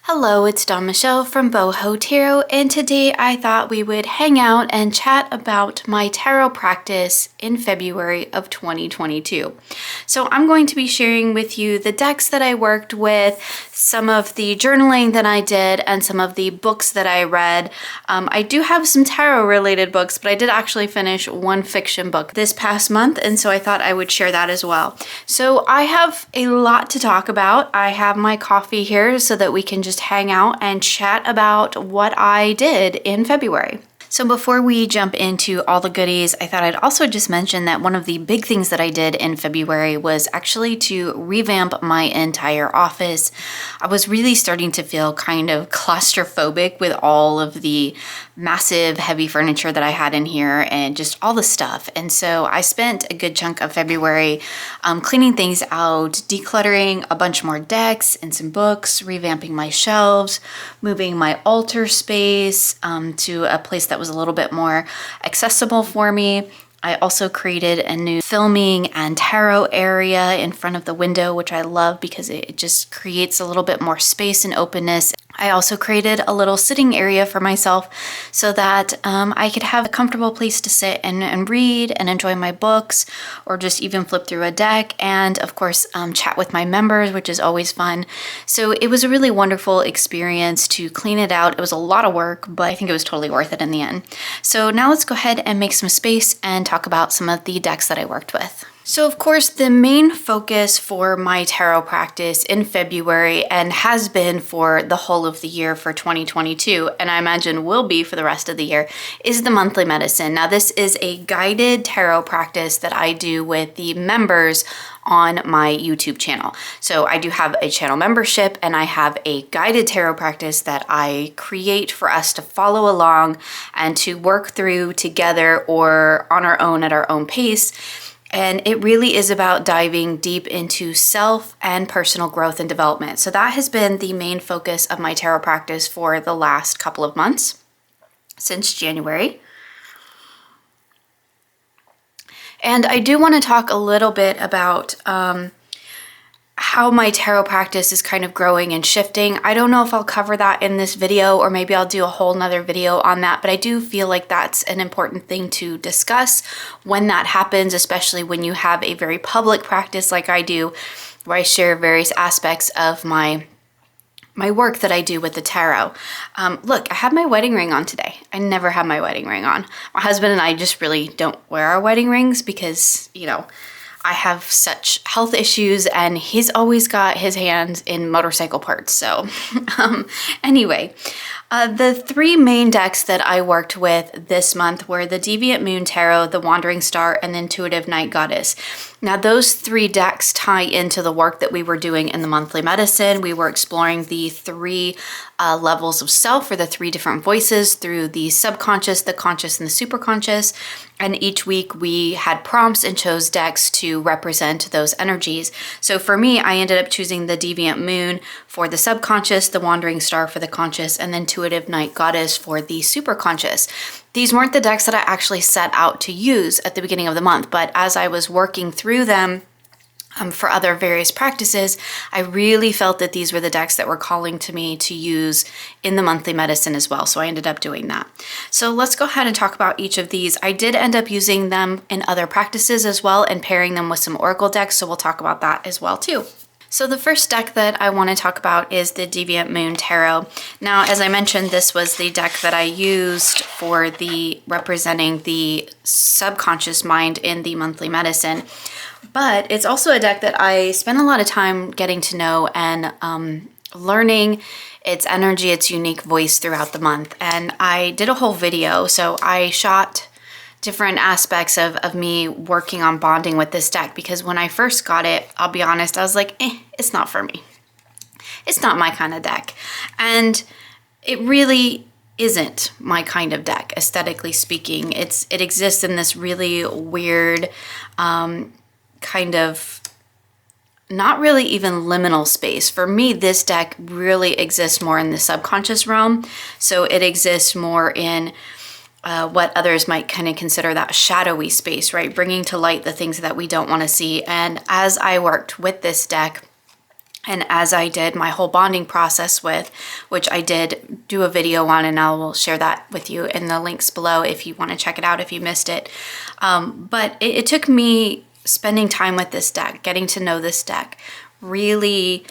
Hello, it's Dawn Michelle from Boho Tarot, and today I thought we would hang out and chat about my tarot practice in February of 2022. So I'm going to be sharing with you the decks that I worked with, some of the journaling that I did, and some of the books that I read. I do have some tarot related books, but I did actually finish one fiction book this past month, and so I thought I would share that as well. So I have a lot to talk about. I have my coffee here so that we can just hang out and chat about what I did in February. So before we jump into all the goodies, I thought I'd also just mention that one of the big things that I did in February was actually to revamp my entire office. I was really starting to feel kind of claustrophobic with all of the massive heavy furniture that I had in here and just all the stuff. And so I spent a good chunk of February cleaning things out, decluttering a bunch more decks and some books, revamping my shelves, moving my altar space to a place that was a little bit more accessible for me. I also created a new filming and tarot area in front of the window, which I love because it just creates a little bit more space and openness. I also created a little sitting area for myself so that I could have a comfortable place to sit and read and enjoy my books, or just even flip through a deck, and of course chat with my members, which is always fun. So it was a really wonderful experience to clean it out. It was a lot of work, but I think it was totally worth it in the end. So now let's go ahead and make some space and talk about some of the decks that I worked with. So of course, the main focus for my tarot practice in February, and has been for the whole of the year for 2022, and I imagine will be for the rest of the year, is the monthly medicine. Now this is a guided tarot practice that I do with the members on my YouTube channel. So I do have a channel membership, and I have a guided tarot practice that I create for us to follow along and to work through together or on our own at our own pace. And it really is about diving deep into self and personal growth and development. So that has been the main focus of my tarot practice for the last couple of months, since January. And I do want to talk a little bit about how my tarot practice is kind of growing and shifting. I don't know if I'll cover that in this video, or maybe I'll do a whole nother video on that, but I do feel like that's an important thing to discuss when that happens, especially when you have a very public practice like I do, where I share various aspects of my work that I do with the tarot. Look, I have my wedding ring on today. I never have my wedding ring on. My husband and I just really don't wear our wedding rings because, you know, I have such health issues, and he's always got his hands in motorcycle parts. So anyway, the three main decks that I worked with this month were the Deviant Moon Tarot, the Wandering Star, and the Intuitive Night Goddess. Now those three decks tie into the work that we were doing in the monthly medicine. We were exploring the three levels of self, or the three different voices, through the subconscious, the conscious, and the superconscious. And each week we had prompts and chose decks to represent those energies. So for me, I ended up choosing the Deviant Moon for the subconscious, the Wandering Star for the conscious, and the Intuitive Night Goddess for the superconscious. These weren't the decks that I actually set out to use at the beginning of the month, but as I was working through them for other various practices, I really felt that these were the decks that were calling to me to use in the monthly medicine as well. So I ended up doing that. So let's go ahead and talk about each of these. I did end up using them in other practices as well, and pairing them with some oracle decks. So we'll talk about that as well too. So the first deck that I want to talk about is the Deviant Moon Tarot. Now, as I mentioned, this was the deck that I used for the representing the subconscious mind in the monthly medicine. But it's also a deck that I spent a lot of time getting to know and learning its energy, its unique voice throughout the month. And I did a whole video, so I shot different aspects of me working on bonding with this deck, because when I first got it, I'll be honest, I was like, it's not for me. It's not my kind of deck. And it really isn't my kind of deck, aesthetically speaking. It exists in this really weird kind of not really even liminal space. For me, this deck really exists more in the subconscious realm. So it exists more in what others might kind of consider that shadowy space, right? Bringing to light the things that we don't want to see. And as I worked with this deck, And as I did my whole bonding process with, which I did do a video on, and I will share that with you in the links below if you want to check it out if you missed it. But it took me spending time with this deck, getting to know this deck, really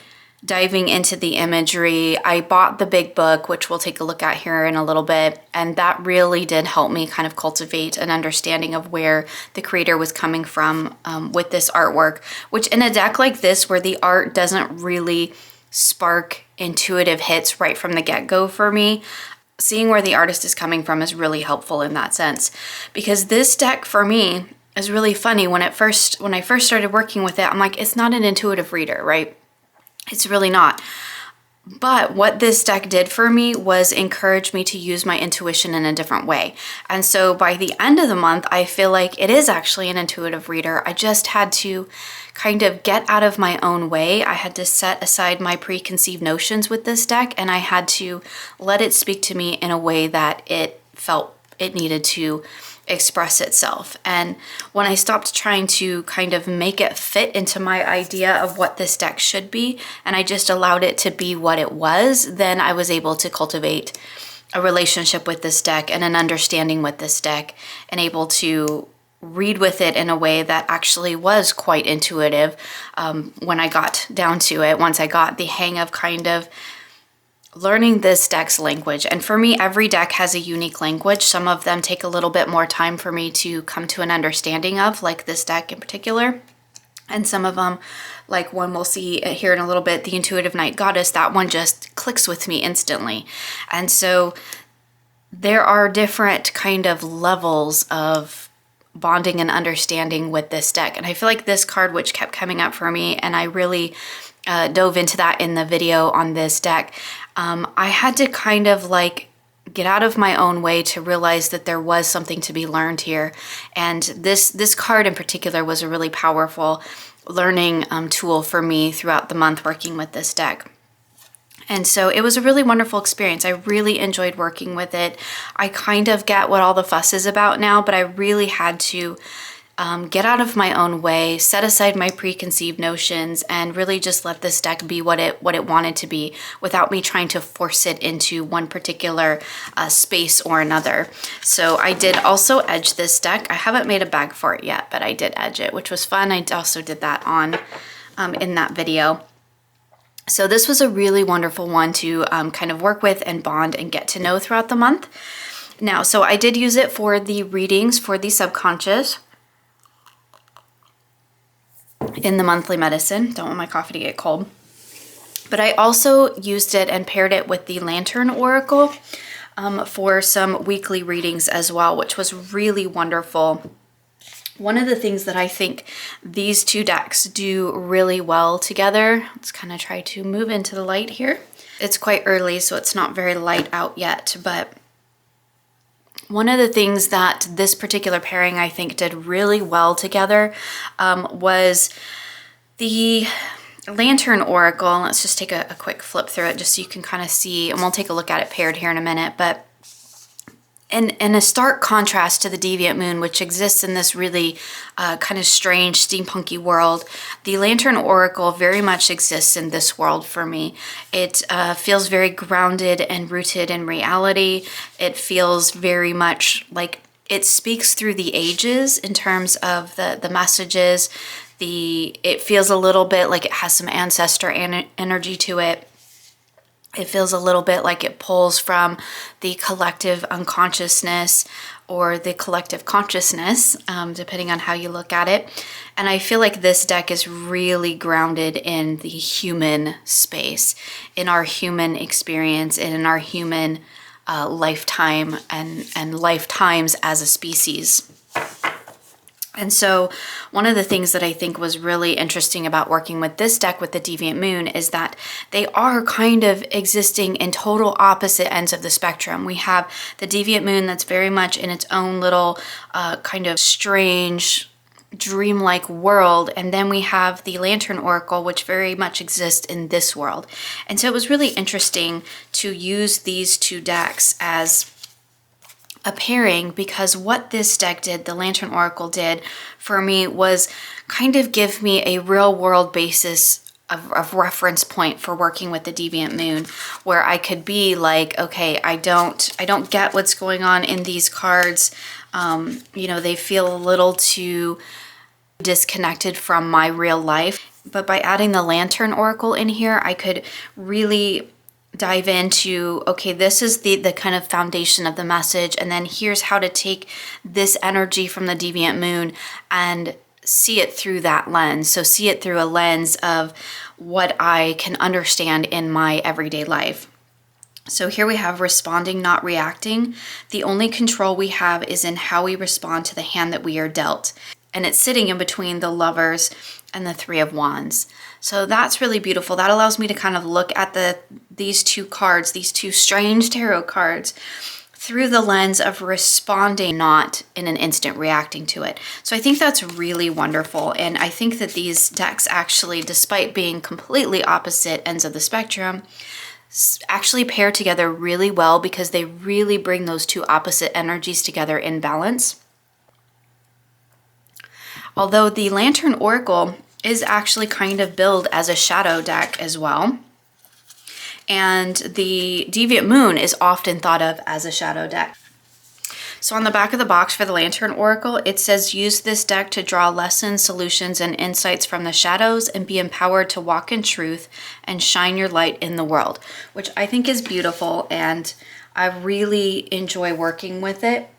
diving into the imagery. I bought the big book, which we'll take a look at here in a little bit, and that really did help me kind of cultivate an understanding of where the creator was coming from with this artwork, which in a deck like this, where the art doesn't really spark intuitive hits right from the get-go for me, seeing where the artist is coming from is really helpful in that sense. Because this deck for me is really funny. When I first started working with it, I'm like, it's not an intuitive reader, right? It's really not. But what this deck did for me was encourage me to use my intuition in a different way. And so by the end of the month, I feel like it is actually an intuitive reader. I just had to kind of get out of my own way. I had to set aside my preconceived notions with this deck, and I had to let it speak to me in a way that it felt it needed to express itself. And when I stopped trying to kind of make it fit into my idea of what this deck should be, and I just allowed it to be what it was, then I was able to cultivate a relationship with this deck and an understanding with this deck, and able to read with it in a way that actually was quite intuitive when I got down to it, once I got the hang of kind of learning this deck's language. And for me, every deck has a unique language. Some of them take a little bit more time for me to come to an understanding of, like this deck in particular. And some of them, like one we'll see here in a little bit, the Intuitive Night Goddess, that one just clicks with me instantly. And so there are different kind of levels of bonding and understanding with this deck. And I feel like this card, which kept coming up for me, and I really dove into that in the video on this deck, I had to kind of like get out of my own way to realize that there was something to be learned here. And this card in particular was a really powerful learning tool for me throughout the month working with this deck. And so it was a really wonderful experience. I really enjoyed working with it. I kind of get what all the fuss is about now, but I really had to get out of my own way, set aside my preconceived notions, and really just let this deck be what it wanted to be, without me trying to force it into one particular space or another. So I did also edge this deck. I haven't made a bag for it yet, but I did edge it, which was fun. I also did that on in that video. So this was a really wonderful one to kind of work with and bond and get to know throughout the month. Now, so I did use it for the readings for the subconscious in the monthly medicine. Don't want my coffee to get cold. But I also used it and paired it with the Lantern Oracle for some weekly readings as well, which was really wonderful. One of the things that I think these two decks do really well together, let's kind of try to move into the light here. It's quite early, so it's not very light out yet, but one of the things that this particular pairing I think did really well together was the Lantern Oracle. Let's just take a quick flip through it just so you can kind of see, and we'll take a look at it paired here in a minute. But in a stark contrast to the Deviant Moon, which exists in this really kind of strange steampunky world, the Lantern Oracle very much exists in this world for me. It feels very grounded and rooted in reality. It feels very much like it speaks through the ages in terms of the messages. It feels a little bit like it has some ancestor energy to it. It feels a little bit like it pulls from the collective unconsciousness or the collective consciousness, depending on how you look at it. And I feel like this deck is really grounded in the human space, in our human experience, and in our human lifetime and lifetimes as a species. And so one of the things that I think was really interesting about working with this deck with the Deviant Moon is that they are kind of existing in total opposite ends of the spectrum. We have the Deviant Moon that's very much in its own little kind of strange, dreamlike world, and then we have the Lantern Oracle, which very much exists in this world. And so it was really interesting to use these two decks as a pairing, because what this deck did, the Lantern Oracle did for me, was kind of give me a real world basis a reference point for working with the deviant moon, where I could be like, okay, I don't get what's going on in these cards. You know, they feel a little too disconnected from my real life. But by adding the Lantern Oracle in here, I could really dive into, okay, this is the kind of foundation of the message, and then here's how to take this energy from the deviant moon and see it through that lens. So see it through a lens of what I can understand in my everyday life. So here we have responding, not reacting. The only control we have is in how we respond to the hand that we are dealt. And it's sitting in between the Lovers and the Three of Wands. So that's really beautiful. That allows me to kind of look at these two cards, these two strange tarot cards, through the lens of responding, not in an instant reacting to it. So I think that's really wonderful. And I think that these decks actually, despite being completely opposite ends of the spectrum, actually pair together really well because they really bring those two opposite energies together in balance. Although the Lantern Oracle is actually kind of billed as a shadow deck as well. And the Deviant Moon is often thought of as a shadow deck. So on the back of the box for the Lantern Oracle, it says, use this deck to draw lessons, solutions, and insights from the shadows and be empowered to walk in truth and shine your light in the world, which I think is beautiful. And I really enjoy working with it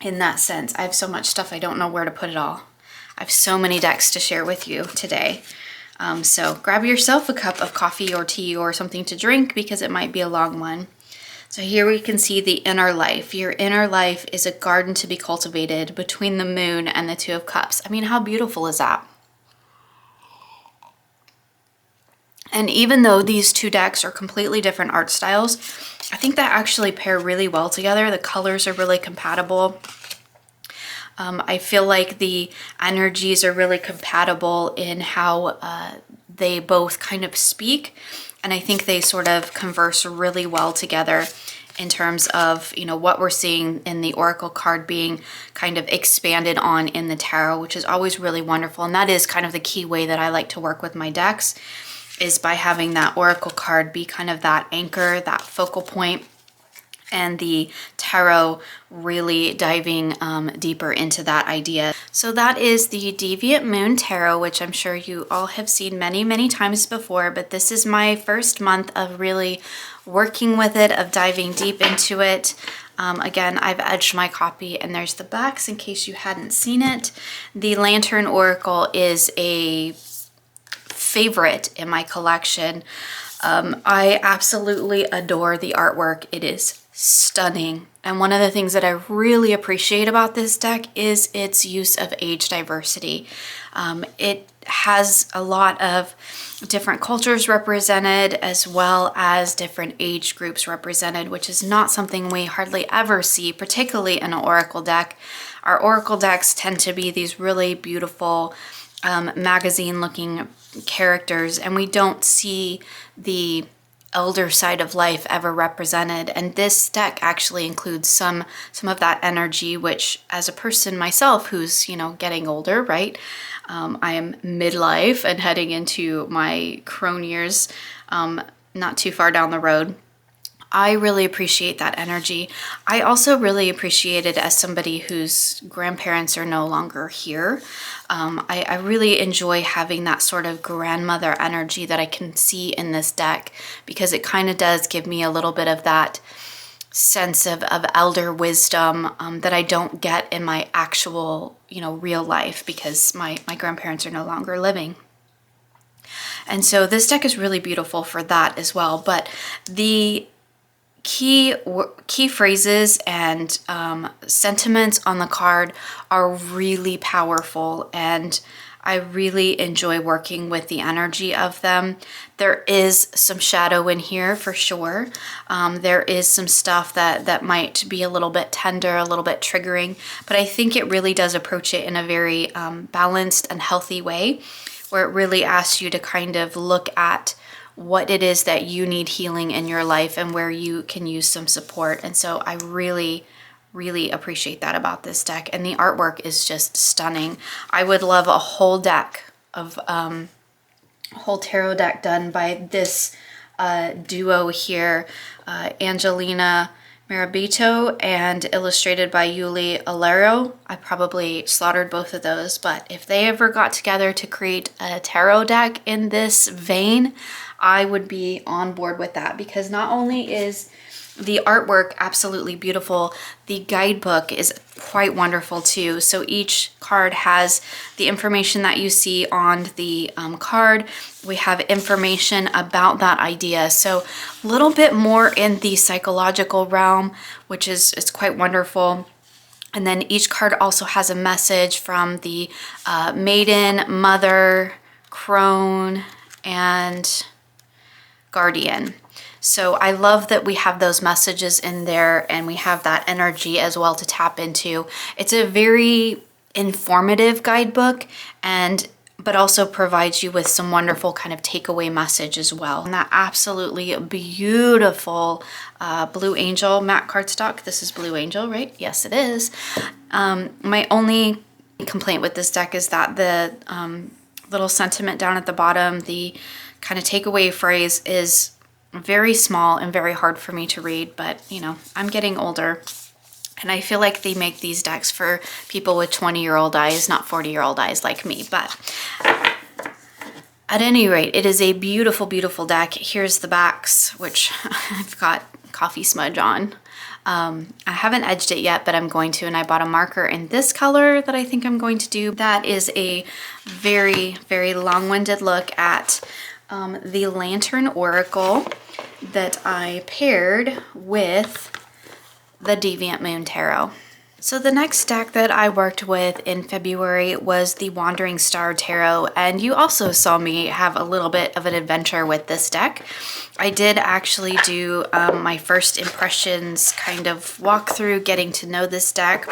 in that sense. I have so much stuff, I don't know where to put it all. I have so many decks to share with you today. So grab yourself a cup of coffee or tea or something to drink because it might be a long one. So here we can see the inner life. Your inner life is a garden to be cultivated between the moon and the Two of Cups. I mean, how beautiful is that? And even though these two decks are completely different art styles, I think that actually pair really well together. The colors are really compatible. I feel like the energies are really compatible in how they both kind of speak. And I think they sort of converse really well together in terms of, you know, what we're seeing in the Oracle card being kind of expanded on in the tarot, which is always really wonderful. And that is kind of the key way that I like to work with my decks, is by having that Oracle card be kind of that anchor, that focal point, and the tarot really diving deeper into that idea. So that is the Deviant Moon Tarot, which I'm sure you all have seen many, many times before, but this is my first month of really working with it, of diving deep into it. Again, I've edged my copy and there's the backs in case you hadn't seen it. The Lantern Oracle is a favorite in my collection. I absolutely adore the artwork. It is stunning. And one of the things that I really appreciate about this deck is its use of age diversity. It has a lot of different cultures represented as well as different age groups represented, which is not something we hardly ever see, particularly in an Oracle deck. Our Oracle decks tend to be these really beautiful magazine looking characters, and we don't see the elder side of life ever represented. And this deck actually includes some of that energy, which, as a person myself who's, you know, getting older, right? I am midlife and heading into my crone years, not too far down the road. I really appreciate that energy. I also really appreciate it as somebody whose grandparents are no longer here. I really enjoy having that sort of grandmother energy that I can see in this deck, because it kind of does give me a little bit of that sense of elder wisdom that I don't get in my actual, you know, real life, because my grandparents are no longer living. And so this deck is really beautiful for that as well. But the key phrases and sentiments on the card are really powerful, and I really enjoy working with the energy of them. There is some shadow in here for sure. There is some stuff that might be a little bit tender, a little bit triggering, but I think it really does approach it in a very balanced and healthy way, where it really asks you to kind of look at what it is that you need healing in your life and where you can use some support. And so I really, really appreciate that about this deck. And the artwork is just stunning. I would love a whole deck of whole tarot deck done by this duo here, Angelina Mirabito, and illustrated by Yuli Alero. I probably slaughtered both of those, but if they ever got together to create a tarot deck in this vein, I would be on board with that, because not only is the artwork absolutely beautiful, the guidebook is quite wonderful too. So each card has the information that you see on the card. We have information about that idea. So a little bit more in the psychological realm, which is quite wonderful. And then each card also has a message from the Maiden, Mother, Crone, and Guardian. So I love that we have those messages in there, and we have that energy as well to tap into. It's a very informative guidebook, but also provides you with some wonderful kind of takeaway message as well. And that absolutely beautiful Blue Angel matte cardstock. This is Blue Angel, right? Yes, it is. My only complaint with this deck is that the little sentiment down at the bottom, the kind of takeaway phrase, is very small and very hard for me to read, but you know, I'm getting older, and I feel like they make these decks for people with 20-year-old eyes, not 40-year-old eyes like me. But at any rate, it is a beautiful, beautiful deck. Here's the backs, which I've got coffee smudge on. I haven't edged it yet, but I'm going to, and I bought a marker in this color that I think I'm going to do. That is a very, very long-winded look at the Lantern Oracle that I paired with the Deviant Moon Tarot. So the next deck that I worked with in February was the Wandering Star Tarot, and you also saw me have a little bit of an adventure with this deck. I did actually do my first impressions kind of walkthrough, getting to know this deck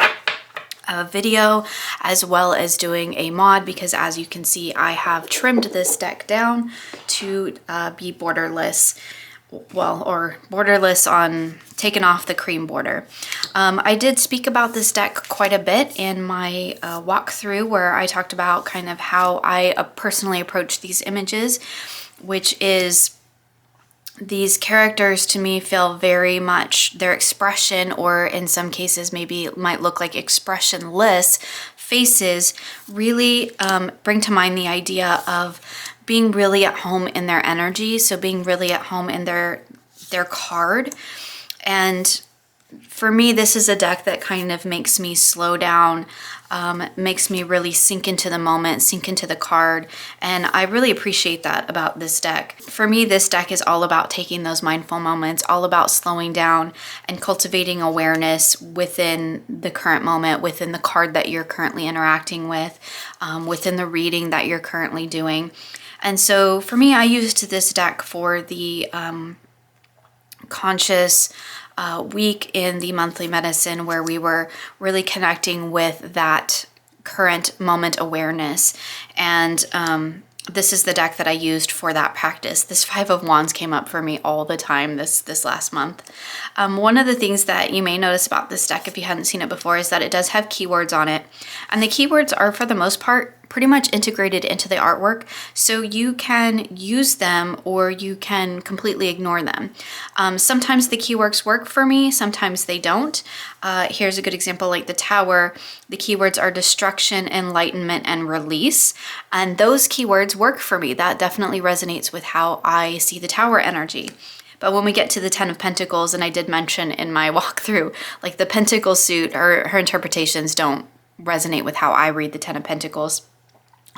video, as well as doing a mod, because as you can see, I have trimmed this deck down to be borderless. Well, or borderless on taken off the cream border. I did speak about this deck quite a bit in my walkthrough, where I talked about kind of how I personally approach these images, which is these characters to me feel very much their expression, or in some cases maybe might look like expressionless faces, really bring to mind the idea of being really at home in their energy. So being really at home in their card. And for me, this is a deck that kind of makes me slow down, makes me really sink into the moment, sink into the card. And I really appreciate that about this deck. For me, this deck is all about taking those mindful moments, all about slowing down and cultivating awareness within the current moment, within the card that you're currently interacting with, within the reading that you're currently doing. And so for me, I used this deck for the conscious week in the monthly medicine, where we were really connecting with that current moment awareness. And this is the deck that I used for that practice. This Five of Wands came up for me all the time this last month. One of the things that you may notice about this deck, if you hadn't seen it before, is that it does have keywords on it. And the keywords are, for the most part, pretty much integrated into the artwork, so you can use them or you can completely ignore them. Sometimes the keywords work for me, sometimes they don't. Here's a good example, like the Tower. The keywords are destruction, enlightenment, and release, and those keywords work for me. That definitely resonates with how I see the Tower energy. But when we get to the Ten of Pentacles, and I did mention in my walkthrough, like the Pentacle suit, her interpretations don't resonate with how I read the Ten of Pentacles,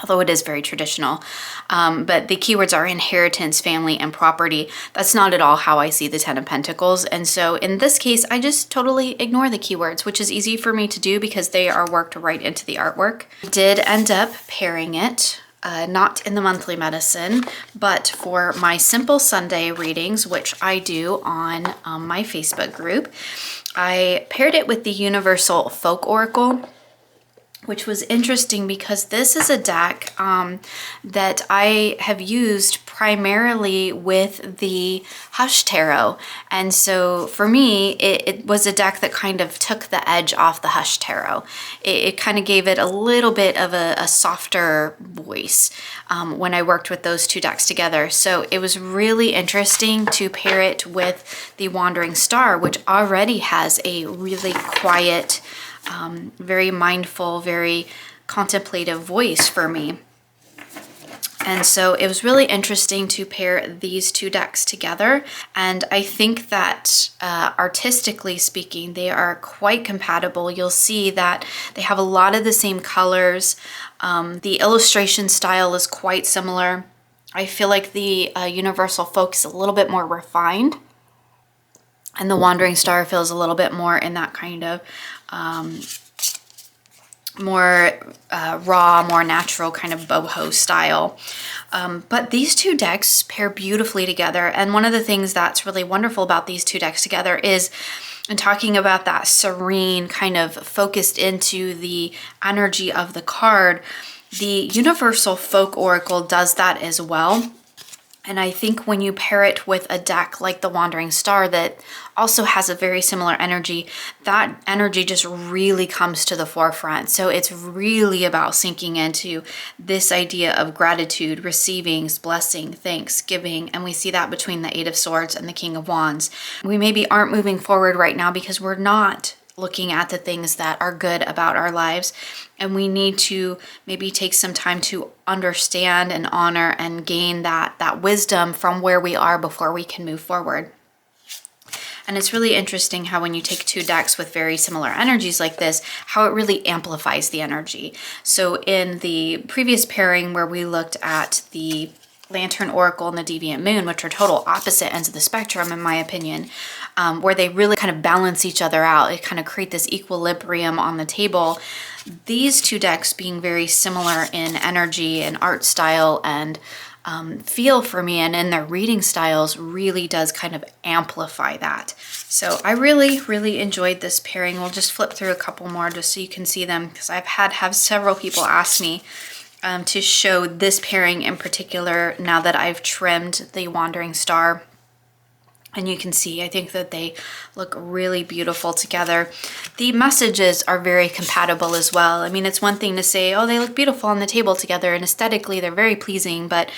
although it is very traditional. But the keywords are inheritance, family, and property. That's not at all how I see the Ten of Pentacles. And so in this case, I just totally ignore the keywords, which is easy for me to do because they are worked right into the artwork. I did end up pairing it, not in the monthly medicine, but for my Simple Sunday readings, which I do on my Facebook group. I paired it with the Universal Folk Oracle. which was interesting because this is a deck that I have used primarily with the Hush Tarot. And so for me, it was a deck that kind of took the edge off the Hush Tarot. It kind of gave it a little bit of a softer voice when I worked with those two decks together. So it was really interesting to pair it with the Wandering Star, which already has a really quiet, very mindful, very contemplative voice for me. And so it was really interesting to pair these two decks together. And I think that artistically speaking, they are quite compatible. You'll see that they have a lot of the same colors. The illustration style is quite similar. I feel like the Universal Folk is a little bit more refined. And the Wandering Star feels a little bit more in that kind of more raw, more natural kind of boho style. But these two decks pair beautifully together. And one of the things that's really wonderful about these two decks together is, and talking about that serene kind of focused into the energy of the card, the Universal Folk Oracle does that as well. And I think when you pair it with a deck like the Wandering Star that also has a very similar energy, that energy just really comes to the forefront. So it's really about sinking into this idea of gratitude, receiving, blessing, thanksgiving. And we see that between the Eight of Swords and the King of Wands. We maybe aren't moving forward right now because we're not looking at the things that are good about our lives. And we need to maybe take some time to understand and honor and gain that wisdom from where we are before we can move forward. And it's really interesting how when you take two decks with very similar energies like this, how it really amplifies the energy. So in the previous pairing where we looked at the Lantern Oracle and the Deviant Moon, which are total opposite ends of the spectrum in my opinion, where they really kind of balance each other out. They kind of create this equilibrium on the table. These two decks being very similar in energy and art style and feel for me, and in their reading styles really does kind of amplify that. So I really, really enjoyed this pairing. We'll just flip through a couple more just so you can see them, because I've have several people ask me to show this pairing in particular now that I've trimmed the Wandering Star. And you can see, I think that they look really beautiful together. The messages are very compatible as well. I mean, it's one thing to say, oh, they look beautiful on the table together, and aesthetically they're very pleasing, but,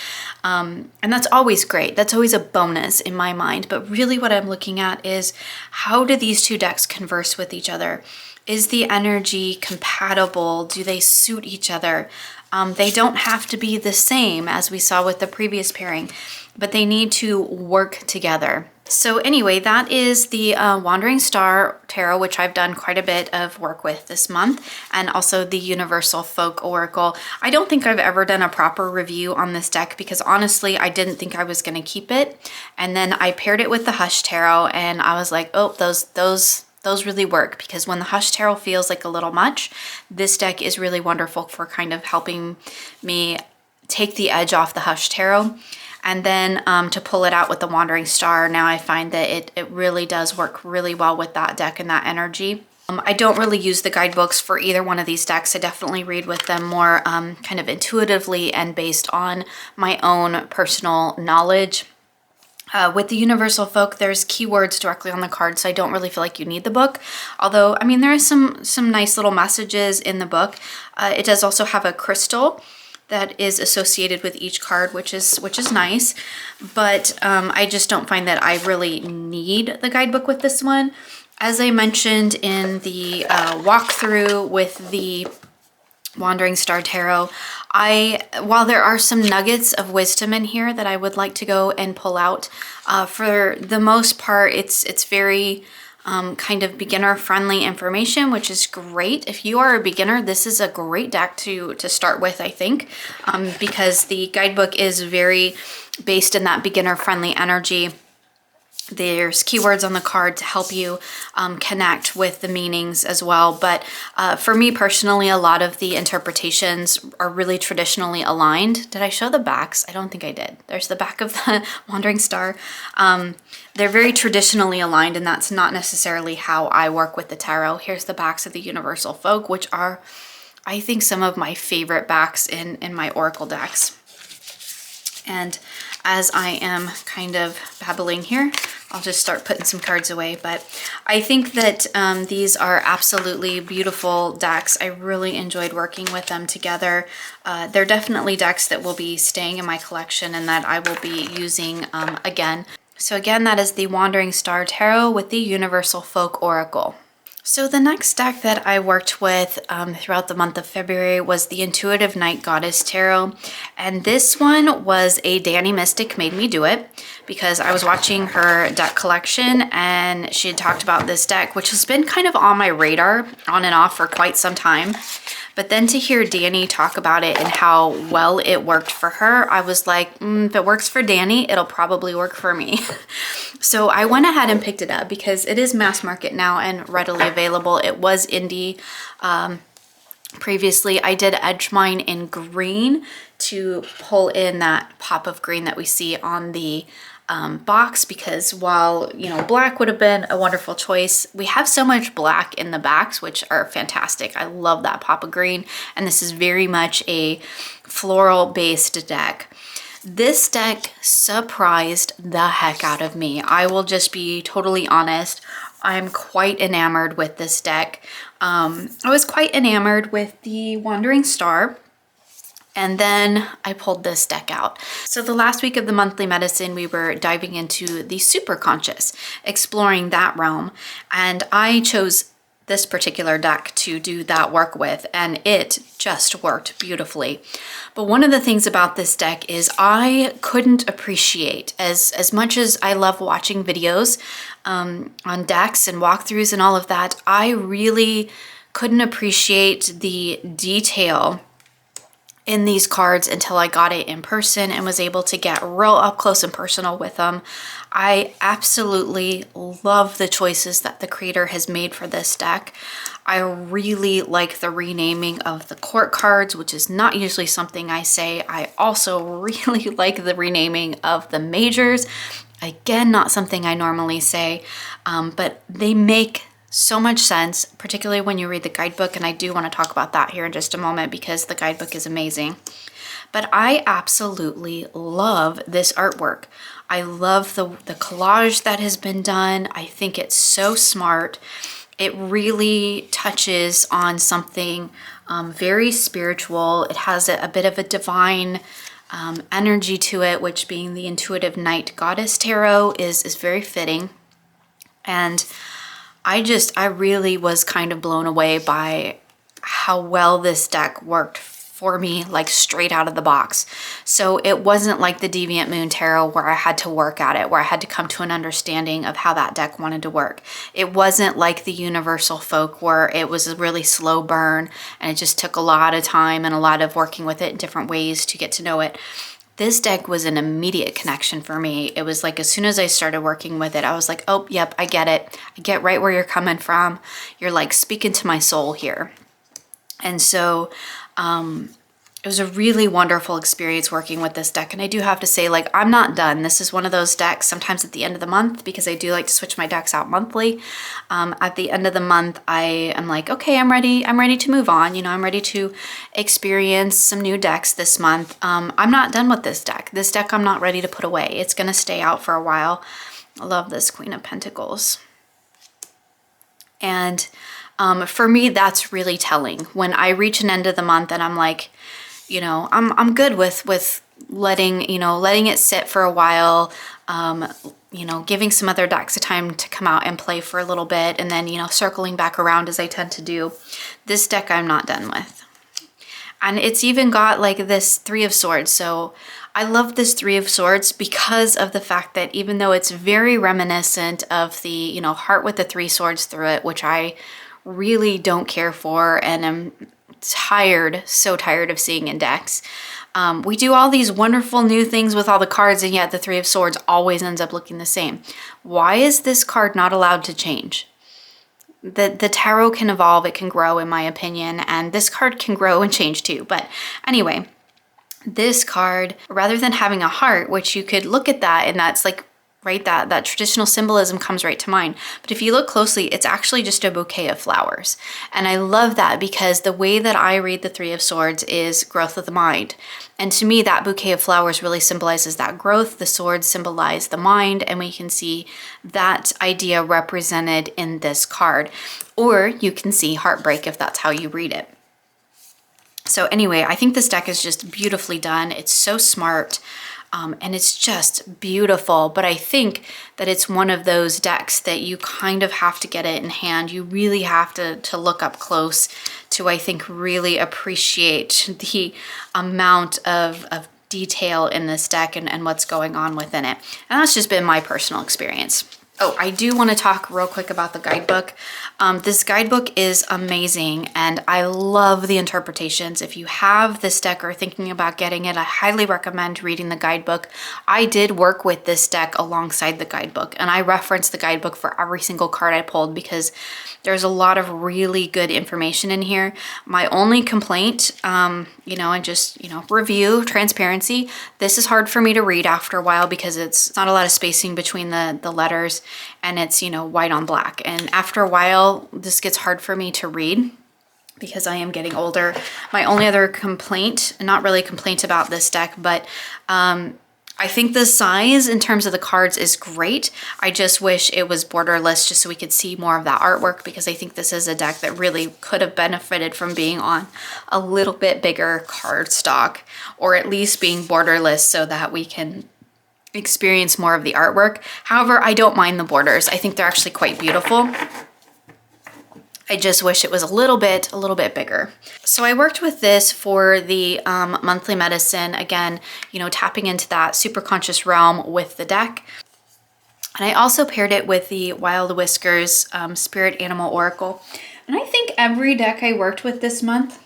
and that's always great. That's always a bonus in my mind. But really what I'm looking at is, how do these two decks converse with each other? Is the energy compatible? Do they suit each other? They don't have to be the same as we saw with the previous pairing, but they need to work together. So anyway, that is the Wandering Star Tarot, which I've done quite a bit of work with this month, and also the Universal Folk Oracle. I don't think I've ever done a proper review on this deck because honestly, I didn't think I was going to keep it. And then I paired it with the Hush Tarot and I was like, oh, those really work, because when the Hush Tarot feels like a little much, this deck is really wonderful for kind of helping me take the edge off the Hush Tarot. And then to pull it out with the Wandering Star, now I find that it really does work really well with that deck and that energy. I don't really use the guidebooks for either one of these decks. I definitely read with them more kind of intuitively and based on my own personal knowledge. With the Universal Folk, there's keywords directly on the card, so I don't really feel like you need the book. Although, I mean, there is some nice little messages in the book. It does also have a crystal that is associated with each card, which is nice. But I just don't find that I really need the guidebook with this one. As I mentioned in the walkthrough with the Wandering Star Tarot, while there are some nuggets of wisdom in here that I would like to go and pull out, for the most part, it's very kind of beginner-friendly information, which is great. If you are a beginner, this is a great deck to start with, I think, because the guidebook is very based in that beginner-friendly energy. There's keywords on the card to help you connect with the meanings as well. But for me personally, a lot of the interpretations are really traditionally aligned. Did I show the backs? I don't think I did. There's the back of the Wandering Star. They're very traditionally aligned, and that's not necessarily how I work with the tarot. Here's the backs of the Universal Folk, which are I think, some of my favorite backs in my Oracle decks. And as I am kind of babbling here, I'll just start putting some cards away. But I think that these are absolutely beautiful decks. I really enjoyed working with them together. They're definitely decks that will be staying in my collection and that I will be using again. So again, that is the Wandering Star Tarot with the Universal Folk Oracle. So the next deck that I worked with throughout the month of February was the Intuitive Night Goddess Tarot. And this one was a Danny Mystic made me do it because I was watching her deck collection and she had talked about this deck, which has been kind of on my radar on and off for quite some time. But then to hear Danny talk about it and how well it worked for her, I was like, if it works for Danny, it'll probably work for me. So I went ahead and picked it up because it is mass market now and readily available. It was indie previously. I did edge mine in green to pull in that pop of green that we see on the box, because while, you know, black would have been a wonderful choice, we have so much black in the backs, which are fantastic. I love that pop of green, and this is very much a floral based deck. This deck surprised the heck out of me. I will just be totally honest. I'm quite enamored with this deck. I was quite enamored with the Wandering Star. And then I pulled this deck out. So the last week of the monthly medicine, we were diving into the super conscious, exploring that realm. And I chose this particular deck to do that work with, and it just worked beautifully. But one of the things about this deck is I couldn't appreciate, as much as I love watching videos on decks and walkthroughs and all of that, I really couldn't appreciate the detail in these cards until I got it in person and was able to get real up close and personal with them. I absolutely love the choices that the creator has made for this deck. I really like the renaming of the court cards, which is not usually something I say. I also really like the renaming of the majors. Again, not something I normally say, but they make so much sense, particularly when you read the guidebook, and I do want to talk about that here in just a moment because the guidebook is amazing. But I absolutely love this artwork. I love the collage that has been done. I think it's so smart. It really touches on something very spiritual. It has a bit of a divine energy to it, which, being the Intuitive Night Goddess Tarot, is very fitting. And I really was kind of blown away by how well this deck worked for me, like straight out of the box. So it wasn't like the Deviant Moon Tarot where I had to work at it, where I had to come to an understanding of how that deck wanted to work. It wasn't like the Universal Folk where it was a really slow burn and it just took a lot of time and a lot of working with it in different ways to get to know it. This deck was an immediate connection for me. It was like as soon as I started working with it, I was like, oh, yep, I get it. I get right where you're coming from. You're like speaking to my soul here. And so it was a really wonderful experience working with this deck. And I do have to say, like, I'm not done. This is one of those decks sometimes at the end of the month, because I do like to switch my decks out monthly. At the end of the month, I am like, okay, I'm ready to move on. You know, I'm ready to experience some new decks this month. I'm not done with this deck. This deck I'm not ready to put away. It's going to stay out for a while. I love this Queen of Pentacles. And for me, that's really telling. When I reach an end of the month and I'm like, you know, I'm good with letting it sit for a while, you know, giving some other decks a time to come out and play for a little bit, and then, you know, circling back around as I tend to do. This deck I'm not done with. And it's even got like this Three of Swords. So I love this Three of Swords because of the fact that even though it's very reminiscent of the, you know, heart with the three swords through it, which I really don't care for and am so tired of seeing in decks. We do all these wonderful new things with all the cards, and yet the Three of Swords always ends up looking the same. Why is this card not allowed to change? The tarot can evolve, it can grow, in my opinion, and this card can grow and change too. But anyway, this card, rather than having a heart, which you could look at that and that's like right? That traditional symbolism comes right to mind. But if you look closely, it's actually just a bouquet of flowers. And I love that because the way that I read the Three of Swords is growth of the mind. And to me, that bouquet of flowers really symbolizes that growth. The swords symbolize the mind, and we can see that idea represented in this card. Or you can see heartbreak if that's how you read it. So anyway, I think this deck is just beautifully done. It's so smart. And it's just beautiful, but I think that it's one of those decks that you kind of have to get it in hand. You really have to look up close to, I think, really appreciate the amount of detail in this deck and what's going on within it. And that's just been my personal experience. Oh, I do want to talk real quick about the guidebook. This guidebook is amazing and I love the interpretations. If you have this deck or are thinking about getting it, I highly recommend reading the guidebook. I did work with this deck alongside the guidebook and I referenced the guidebook for every single card I pulled because there's a lot of really good information in here. My only complaint, and just, review, transparency, this is hard for me to read after a while because it's not a lot of spacing between the letters and it's, white on black. And after a while, this gets hard for me to read because I am getting older. My only other complaint, not really a complaint about this deck, but I think the size in terms of the cards is great. I just wish it was borderless just so we could see more of that artwork because I think this is a deck that really could have benefited from being on a little bit bigger card stock or at least being borderless so that we can experience more of the artwork. However, I don't mind the borders. I think they're actually quite beautiful. I just wish it was a little bit bigger. So I worked with this for the monthly medicine, again, tapping into that super conscious realm with the deck. And I also paired it with the Wild Whiskers Spirit Animal Oracle. And I think every deck I worked with this month,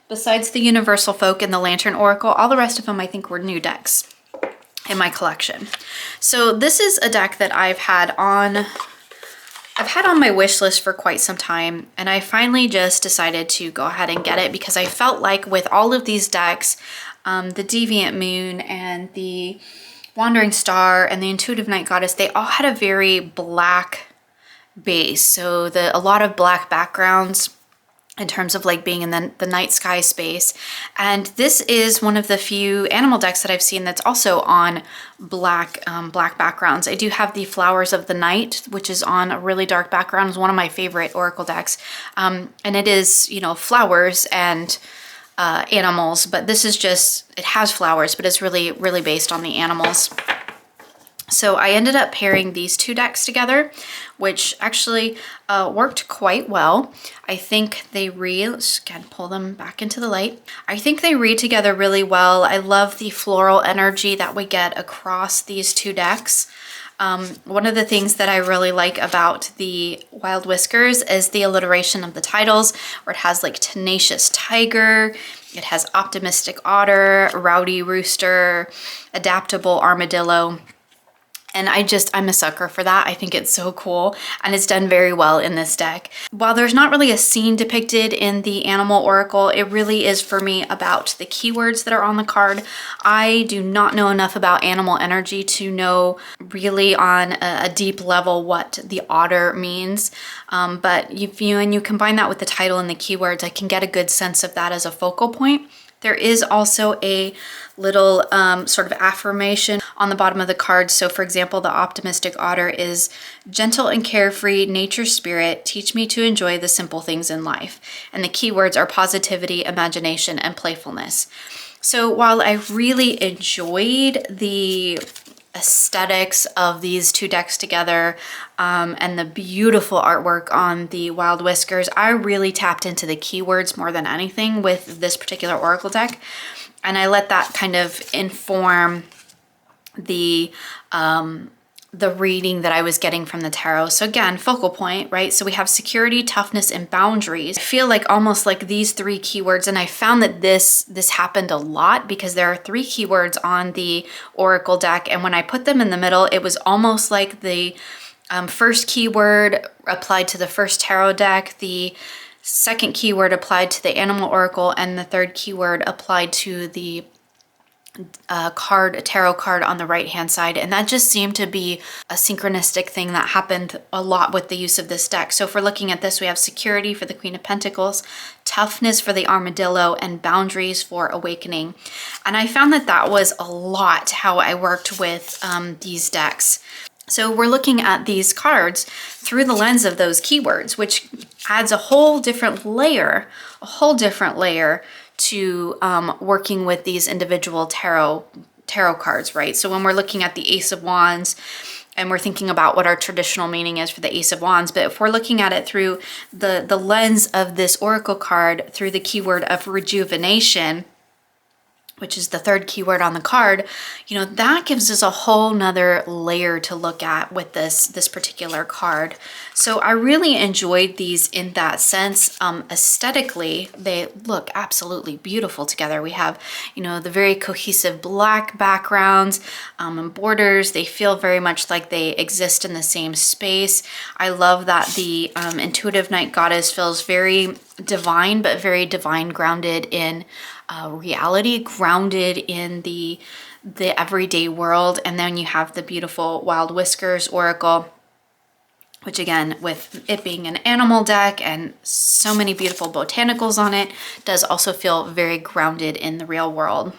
besides the Universal Folk and the Lantern Oracle, all the rest of them I think were new decks in my collection. So this is a deck that I've had on my wish list for quite some time, and I finally just decided to go ahead and get it because I felt like with all of these decks, the Deviant Moon and the Wandering Star and the Intuitive Night Goddess, they all had a very black base. So a lot of black backgrounds in terms of like being in the night sky space. And this is one of the few animal decks that I've seen that's also on black backgrounds. I do have the Flowers of the Night, which is on a really dark background. It's one of my favorite oracle decks. And it is, flowers and animals, but this is just, it has flowers, but it's really, really based on the animals. So I ended up pairing these two decks together, which actually worked quite well. I think they read, let's again pull them back into the light. I think they read together really well. I love the floral energy that we get across these two decks. One of the things that I really like about the Wild Whiskers is the alliteration of the titles, where it has like Tenacious Tiger, it has Optimistic Otter, Rowdy Rooster, Adaptable Armadillo. And I'm a sucker for that. I think it's so cool and it's done very well in this deck. While there's not really a scene depicted in the Animal Oracle, it really is for me about the keywords that are on the card. I do not know enough about animal energy to know really on a deep level what the otter means. But if you combine that with the title and the keywords, I can get a good sense of that as a focal point. There is also a little sort of affirmation on the bottom of the card. So for example, the Optimistic Otter is gentle and carefree, nature spirit, teach me to enjoy the simple things in life. And the keywords are positivity, imagination, and playfulness. So while I really enjoyed the aesthetics of these two decks together and the beautiful artwork on the Wild Whiskers, I really tapped into the keywords more than anything with this particular oracle deck, and I let that kind of inform the reading that I was getting from the tarot. So again, focal point, right? So we have security, toughness, and boundaries. I feel like almost like these three keywords, and I found that this happened a lot because there are three keywords on the oracle deck, and when I put them in the middle, it was almost like the first keyword applied to the first tarot deck, the second keyword applied to the animal oracle, and the third keyword applied to the a tarot card on the right hand side, and that just seemed to be a synchronistic thing that happened a lot with the use of this deck. So if we're looking at this, we have security for the Queen of Pentacles, toughness for the armadillo, and boundaries for awakening. And I found that that was a lot how I worked with these decks. So we're looking at these cards through the lens of those keywords, which adds a whole different layer to working with these individual tarot cards, right? So when we're looking at the Ace of Wands and we're thinking about what our traditional meaning is for the Ace of Wands, but if we're looking at it through the lens of this oracle card through the keyword of rejuvenation, which is the third keyword on the card, you know, that gives us a whole nother layer to look at with this particular card. So I really enjoyed these in that sense. Aesthetically, they look absolutely beautiful together. We have, you know, the very cohesive black backgrounds and borders. They feel very much like they exist in the same space. I love that the intuitive night goddess feels very divine, but very divine, grounded in reality, grounded in the everyday world. And then you have the beautiful Wild Whiskers oracle, which again, with it being an animal deck and so many beautiful botanicals on it, does also feel very grounded in the real world.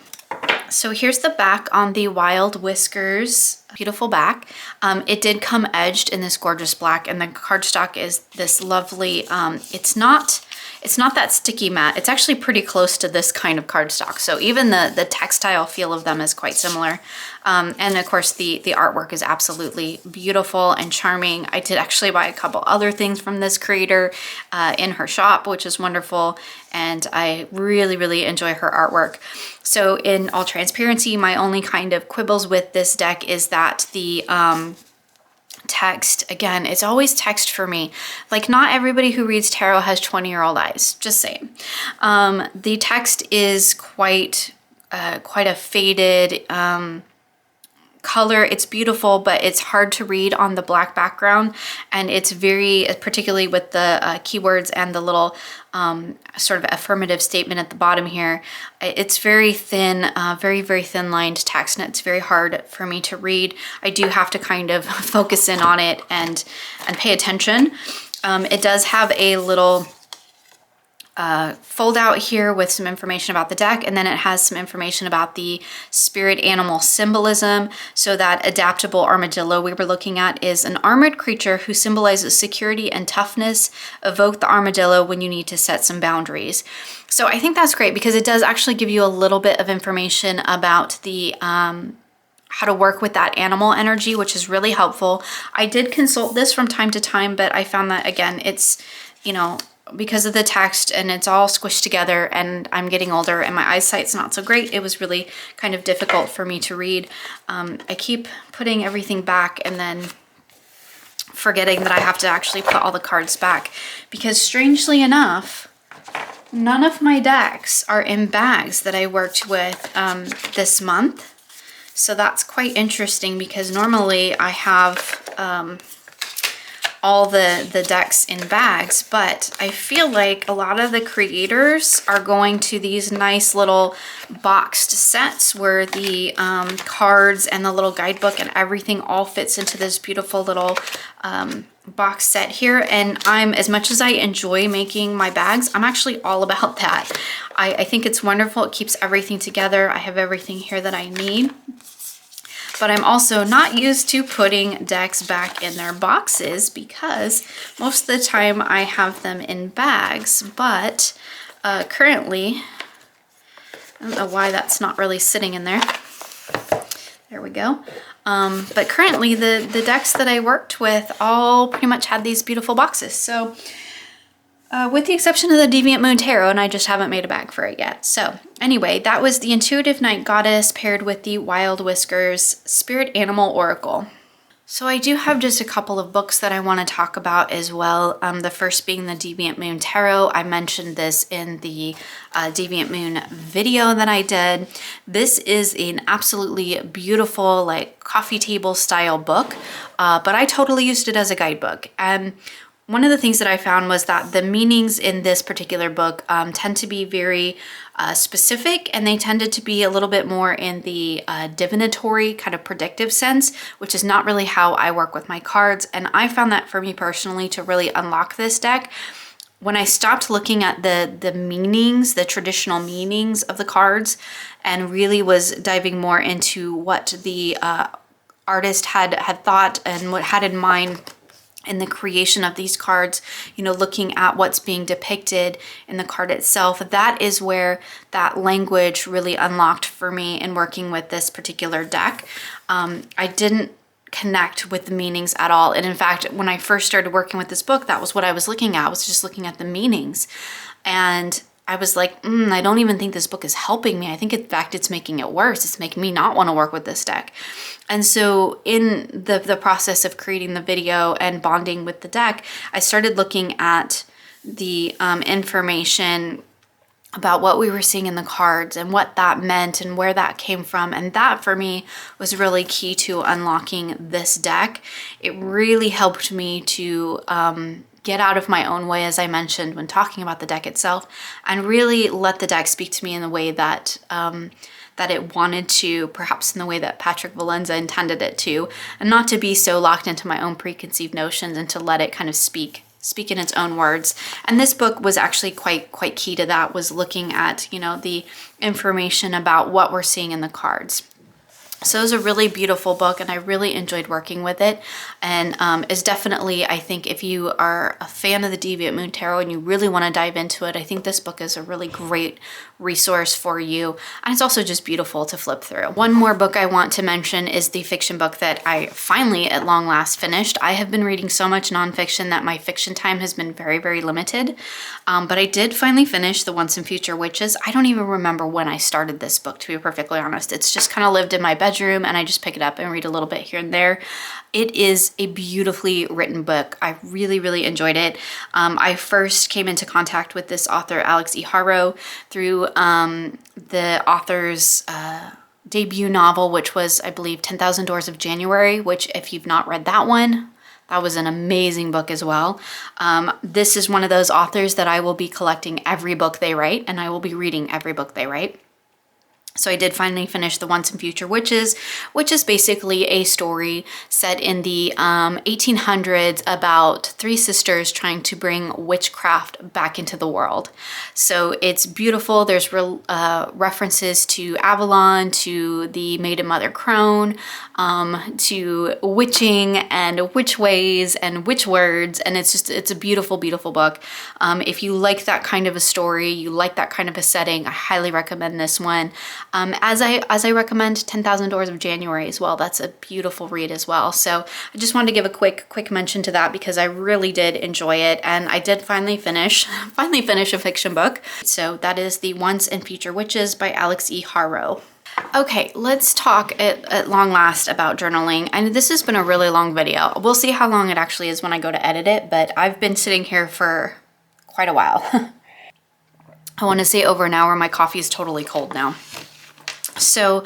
So here's the back on the Wild Whiskers, beautiful back. It did come edged in this gorgeous black, and the cardstock is this lovely, it's not that sticky matte. It's actually pretty close to this kind of cardstock. So even the textile feel of them is quite similar. And of course the artwork is absolutely beautiful and charming. I did actually buy a couple other things from this creator in her shop, which is wonderful. And I really, really enjoy her artwork. So in all transparency, my only kind of quibbles with this deck is that the text, again, it's always text for me. Like, not everybody who reads tarot has 20-year-old eyes, just saying. The text is quite a faded color. It's beautiful, but it's hard to read on the black background, and it's very, particularly with the keywords and the little sort of affirmative statement at the bottom here, it's very thin, very thin lined text, and it's very hard for me to read. I do have to kind of focus in on it and pay attention. It does have a little fold out here with some information about the deck, and then it has some information about the spirit animal symbolism. So that adaptable armadillo we were looking at is an armored creature who symbolizes security and toughness. Evoke the armadillo when you need to set some boundaries. So I think that's great because it does actually give you a little bit of information about the how to work with that animal energy, which is really helpful. I did consult this from time to time, but I found that, again, it's, you know, because of the text and it's all squished together, and I'm getting older and my eyesight's not so great, it was really kind of difficult for me to read. I keep putting everything back and then forgetting that I have to actually put all the cards back, because strangely enough, none of my decks are in bags that I worked with this month. So that's quite interesting, because normally I have all the decks in bags, but I feel like a lot of the creators are going to these nice little boxed sets where the cards and the little guidebook and everything all fits into this beautiful little box set here. And I'm, as much as I enjoy making my bags, I'm actually all about that. I think it's wonderful. It keeps everything together. I have everything here that I need. But I'm also not used to putting decks back in their boxes, because most of the time I have them in bags. But currently, I don't know why that's not really sitting in there. There we go. But currently the decks that I worked with all pretty much had these beautiful boxes. So with the exception of the Deviant Moon Tarot, and I just haven't made a bag for it yet. So anyway, that was the Intuitive Night Goddess paired with the Wild Whiskers Spirit Animal Oracle. So I do have just a couple of books that I want to talk about as well. The first being the Deviant Moon Tarot. I mentioned this in the Deviant Moon video that I did. This is an absolutely beautiful, like, coffee table style book, but I totally used it as a guidebook. And one of the things that I found was that the meanings in this particular book tend to be very specific, and they tended to be a little bit more in the divinatory kind of predictive sense, which is not really how I work with my cards. And I found that for me personally to really unlock this deck, when I stopped looking at the meanings, the traditional meanings of the cards, and really was diving more into what the artist had thought and what had in mind in the creation of these cards, you know, looking at what's being depicted in the card itself, that is where that language really unlocked for me in working with this particular deck. I didn't connect with the meanings at all. And in fact, when I first started working with this book, that was what I was looking at. I was just looking at the meanings. And I was like, I don't even think this book is helping me. I think in fact it's making it worse. It's making me not want to work with this deck. And so in the process of creating the video and bonding with the deck, I started looking at the information about what we were seeing in the cards and what that meant and where that came from. And that for me was really key to unlocking this deck. It really helped me to get out of my own way, as I mentioned when talking about the deck itself, and really let the deck speak to me in the way that that it wanted to, perhaps in the way that Patrick Valenza intended it to, and not to be so locked into my own preconceived notions and to let it kind of speak in its own words. And this book was actually quite key to that, was looking at, you know, the information about what we're seeing in the cards. So it was a really beautiful book, and I really enjoyed working with it, and is definitely, I think, if you are a fan of the Deviant Moon Tarot and you really want to dive into it, I think this book is a really great resource for you. And it's also just beautiful to flip through. One more book I want to mention is the fiction book that I finally at long last finished. I have been reading so much nonfiction that my fiction time has been very limited, but I did finally finish The Once and Future Witches. I don't even remember when I started this book, to be perfectly honest. It's just kind of lived in my bedroom, and I just pick it up and read a little bit here and there. It is a beautifully written book. I really enjoyed it. I first came into contact with this author, Alex E. Harrow, through the author's debut novel, which was, I believe, 10,000 Doors of January, which if you've not read that one, that was an amazing book as well. This is one of those authors that I will be collecting every book they write, and I will be reading every book they write. So I did finally finish The Once and Future Witches, which is basically a story set in the 1800s about three sisters trying to bring witchcraft back into the world. So it's beautiful. There's references to Avalon, to the Maiden Mother Crone, to witching and witch ways and witch words, and it's a beautiful book. If you like that kind of a story, you like that kind of a setting, I highly recommend this one. As I recommend 10,000 Doors of January as well. That's a beautiful read as well. So I just wanted to give a quick mention to that because I really did enjoy it, and I did finally finish a fiction book. So that is The Once and Future Witches by Alex E. Harrow. Okay, let's talk at long last about journaling. And this has been a really long video. We'll see how long it actually is when I go to edit it, but I've been sitting here for quite a while. I want to say over an hour. My coffee is totally cold now. So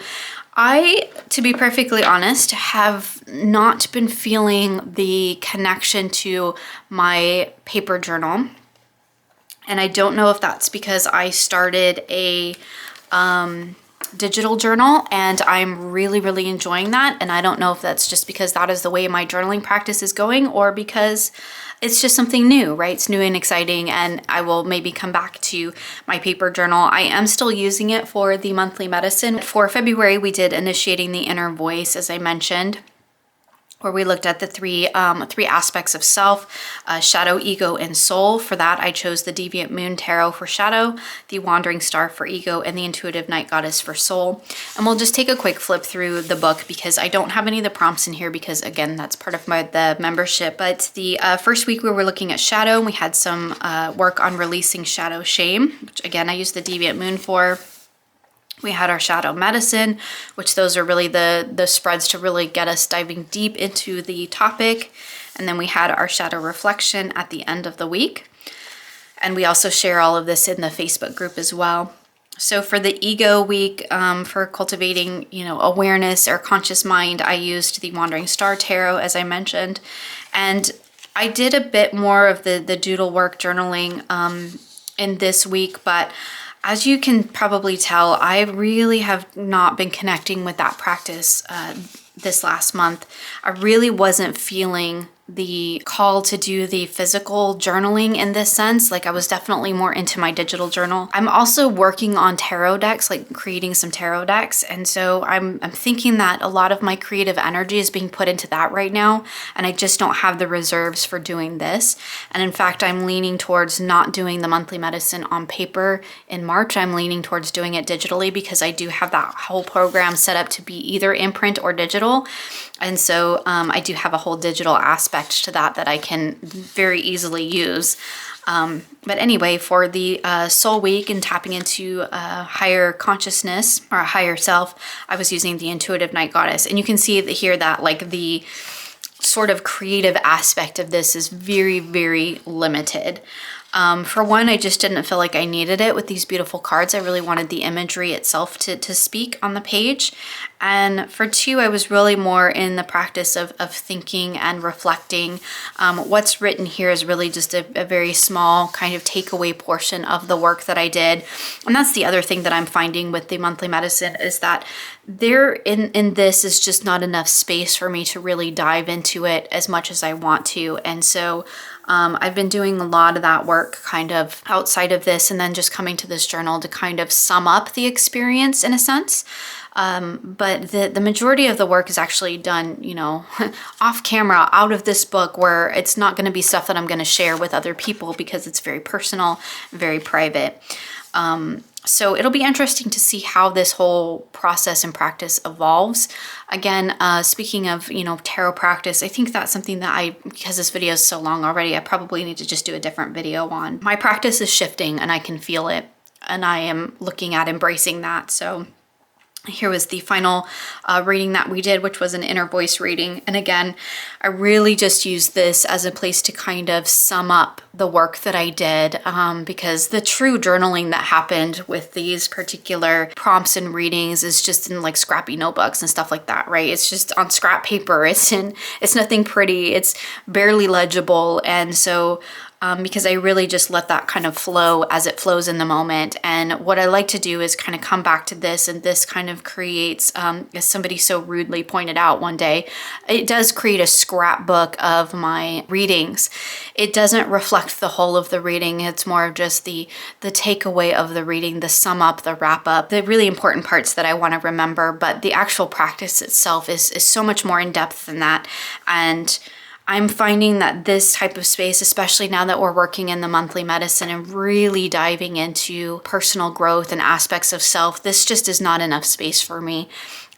I, to be perfectly honest, have not been feeling the connection to my paper journal. And I don't know if that's because I started a digital journal and I'm really enjoying that. And I don't know if that's just because that is the way my journaling practice is going, or because it's just something new, right? It's new and exciting, and I will maybe come back to my paper journal. I am still using it for the monthly medicine. For February, we did Initiating the Inner Voice, as I mentioned, where we looked at the three aspects of self, shadow, ego, and soul. For that, I chose the Deviant Moon Tarot for shadow, the Wandering Star for ego, and the Intuitive Night Goddess for soul. And we'll just take a quick flip through the book because I don't have any of the prompts in here because, again, that's part of the membership. But the first week we were looking at shadow, and we had some work on releasing shadow shame, which, again, I used the Deviant Moon for. We had our shadow medicine, which those are really the spreads to really get us diving deep into the topic. And then we had our shadow reflection at the end of the week. And we also share all of this in the Facebook group as well. So for the ego week, for cultivating, awareness or conscious mind, I used the Wandering Star Tarot, as I mentioned. And I did a bit more of the doodle work journaling in this week, but as you can probably tell, I really have not been connecting with that practice this last month. I really wasn't feeling the call to do the physical journaling in this sense. Like I was definitely more into my digital journal. I'm also working on tarot decks, like creating some tarot decks. And so I'm thinking that a lot of my creative energy is being put into that right now. And I just don't have the reserves for doing this. And in fact, I'm leaning towards not doing the monthly medicine on paper in March. I'm leaning towards doing it digitally because I do have that whole program set up to be either in print or digital. And so I do have a whole digital aspect to that I can very easily use. But anyway, for the soul week and tapping into higher consciousness or a higher self, I was using the intuitive night goddess. And you can see here that like the sort of creative aspect of this is very, very limited. For one, I just didn't feel like I needed it with these beautiful cards. I really wanted the imagery itself to speak on the page. And for two, I was really more in the practice of thinking and reflecting. What's written here is really just a very small kind of takeaway portion of the work that I did. And that's the other thing that I'm finding with the monthly medicine is that there in this is just not enough space for me to really dive into it as much as I want to. And so I've been doing a lot of that work kind of outside of this and then just coming to this journal to kind of sum up the experience in a sense. But the majority of the work is actually done, you know, off camera, out of this book where it's not going to be stuff that I'm going to share with other people because it's very personal, very private. So it'll be interesting to see how this whole process and practice evolves. Again, speaking of, you know, tarot practice, I think that's something that because this video is so long already, I probably need to just do a different video on. My practice is shifting and I can feel it and I am looking at embracing that. So here was the final reading that we did, which was an inner voice reading. And again, I really just used this as a place to kind of sum up the work that I did because the true journaling that happened with these particular prompts and readings is just in like scrappy notebooks and stuff like that, right? It's just on scrap paper. It's nothing pretty. It's barely legible. And so because I really just let that kind of flow as it flows in the moment. And what I like to do is kind of come back to this, and this kind of creates, as somebody so rudely pointed out one day, it does create a scrapbook of my readings. It doesn't reflect the whole of the reading. It's more of just the takeaway of the reading, the sum up, the wrap up, the really important parts that I want to remember. But the actual practice itself is so much more in depth than that. And I'm finding that this type of space, especially now that we're working in the monthly medicine and really diving into personal growth and aspects of self, this just is not enough space for me.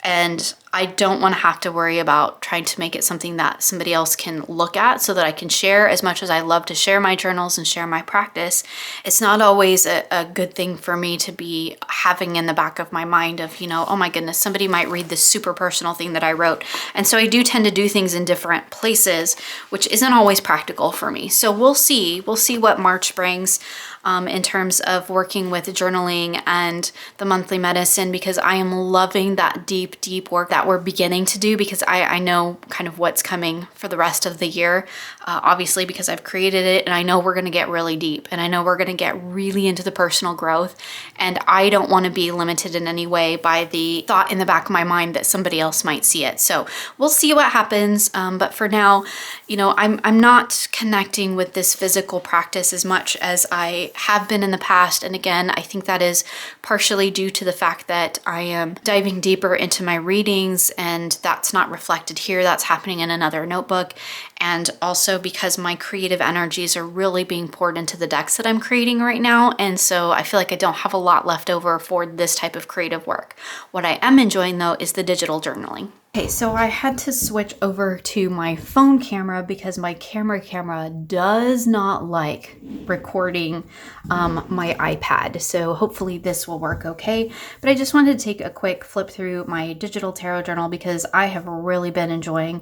And I don't want to have to worry about trying to make it something that somebody else can look at so that I can share. As much as I love to share my journals and share my practice, it's not always a good thing for me to be having in the back of my mind of, you know, oh my goodness, somebody might read this super personal thing that I wrote. And so I do tend to do things in different places, which isn't always practical for me. So we'll see what March brings. In terms of working with journaling and the monthly medicine, because I am loving that deep work that we're beginning to do, because I know kind of what's coming for the rest of the year, obviously because I've created it, and I know we're going to get really deep, and I know we're going to get really into the personal growth, and I don't want to be limited in any way by the thought in the back of my mind that somebody else might see it. So we'll see what happens, but for now, you know, I'm not connecting with this physical practice as much as I have been in the past. And again, I think that is partially due to the fact that I am diving deeper into my readings, and that's not reflected here. That's happening in another notebook. And also because my creative energies are really being poured into the decks that I'm creating right now. And so I feel like I don't have a lot left over for this type of creative work. What I am enjoying though is the digital journaling. Okay, so I had to switch over to my phone camera because my camera does not like recording my iPad. So hopefully this will work okay. But I just wanted to take a quick flip through my digital tarot journal because I have really been enjoying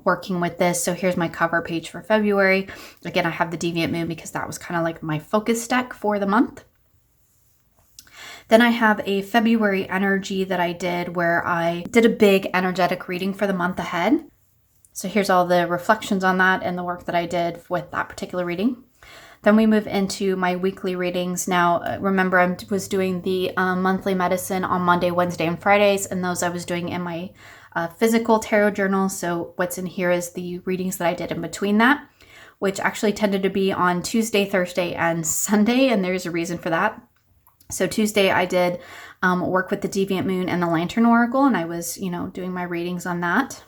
working with this. So here's my cover page for February. Again, I have the Deviant Moon because that was kind of like my focus deck for the month. Then I have a February energy that I did where I did a big energetic reading for the month ahead. So here's all the reflections on that and the work that I did with that particular reading. Then we move into my weekly readings. Now, remember, I was doing the monthly medicine on Monday, Wednesday, and Fridays, and those I was doing in my physical tarot journal. So what's in here is the readings that I did in between that, which actually tended to be on Tuesday, Thursday, and Sunday, and there's a reason for that. So Tuesday I did work with the Deviant Moon and the Lantern Oracle, and I was, doing my readings on that.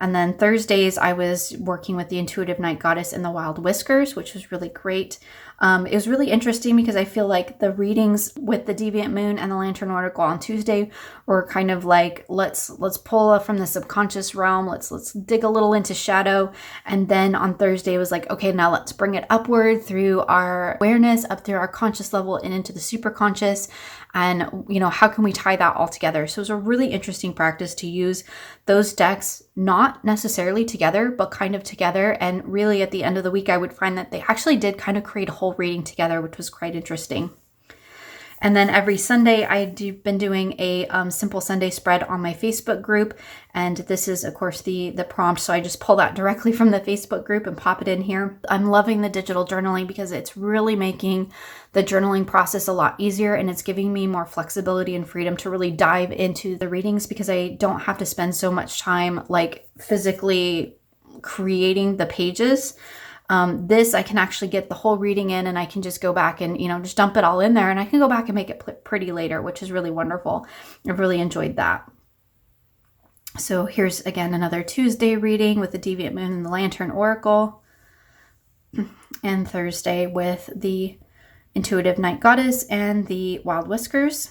And then Thursdays, I was working with the Intuitive Night Goddess and the Wild Whiskers, which was really great. It was really interesting because I feel like the readings with the Deviant Moon and the Lantern Oracle on Tuesday were kind of like, let's pull from the subconscious realm. Let's dig a little into shadow. And then on Thursday, it was like, okay, now let's bring it upward through our awareness, up through our conscious level and into the superconscious. And, how can we tie that all together? So it was a really interesting practice to use those decks, not necessarily together, but kind of together. And really at the end of the week, I would find that they actually did kind of create a whole reading together, which was quite interesting. And then every Sunday, I've been doing a simple Sunday spread on my Facebook group. And this is, of course, the prompt. So I just pull that directly from the Facebook group and pop it in here. I'm loving the digital journaling because it's really making the journaling process a lot easier. And it's giving me more flexibility and freedom to really dive into the readings because I don't have to spend so much time like physically creating the pages. This, I can actually get the whole reading in and I can just go back and, just dump it all in there and I can go back and make it pretty later, which is really wonderful. I've really enjoyed that. So here's again another Tuesday reading with the Deviant Moon and the Lantern Oracle, and Thursday with the Intuitive Night Goddess and the Wild Whiskers.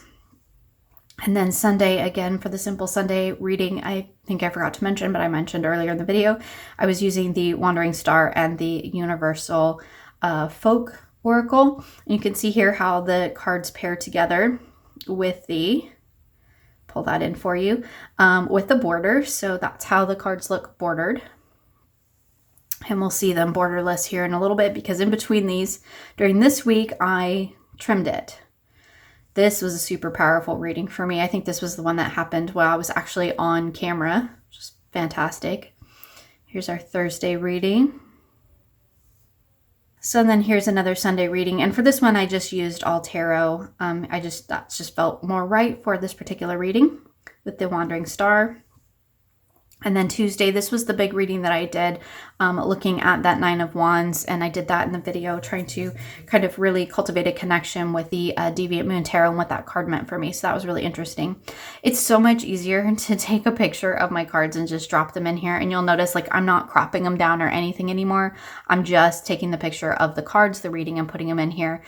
And then Sunday, again, for the simple Sunday reading, I think I forgot to mention, but I mentioned earlier in the video, I was using the Wandering Star and the Universal Folk Oracle. And you can see here how the cards pair together with the, pull that in for you, with the border. So that's how the cards look bordered. And we'll see them borderless here in a little bit because in between these, during this week, I trimmed it. This was a super powerful reading for me. I think this was the one that happened while I was actually on camera, which is fantastic. Here's our Thursday reading. So then here's another Sunday reading. And for this one, I just used all tarot. That just felt more right for this particular reading with the Wandering Star. And then Tuesday, this was the big reading that I did, looking at that Nine of Wands. And I did that in the video, trying to kind of really cultivate a connection with the Deviant Moon Tarot and what that card meant for me. So that was really interesting. It's so much easier to take a picture of my cards and just drop them in here. And you'll notice like I'm not cropping them down or anything anymore. I'm just taking the picture of the cards, the reading, and putting them in here.